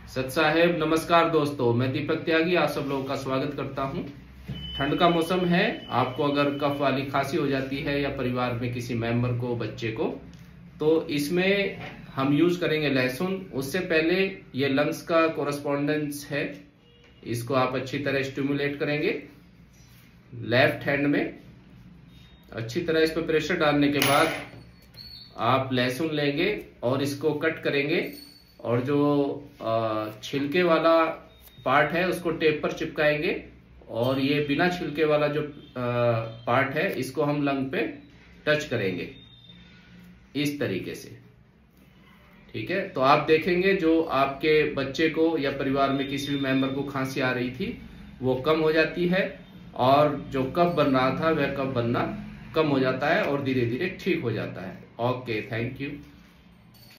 सत साहेब नमस्कार दोस्तों, मैं दीपक त्यागी आप सब लोगों का स्वागत करता हूं। ठंड का मौसम है। आपको अगर कफ वाली खांसी हो जाती है या परिवार में किसी मेंबर को, बच्चे को, तो इसमें हम यूज करेंगे लहसुन। उससे पहले ये लंग्स का कोरस्पॉन्डेंस है, इसको आप अच्छी तरह स्टिमुलेट करेंगे लेफ्ट हैंड में। अच्छी तरह इस पर प्रेशर डालने के बाद आप लहसुन लेंगे और इसको कट करेंगे और जो छिलके वाला पार्ट है उसको टेप पर चिपकाएंगे और ये बिना छिलके वाला जो पार्ट है इसको हम लंग पे टच करेंगे इस तरीके से। ठीक है, तो आप देखेंगे जो आपके बच्चे को या परिवार में किसी भी मेंबर को खांसी आ रही थी वो कम हो जाती है और जो कफ बन रहा था वह कफ बनना कम हो जाता है और धीरे धीरे ठीक हो जाता है। Okay, thank you.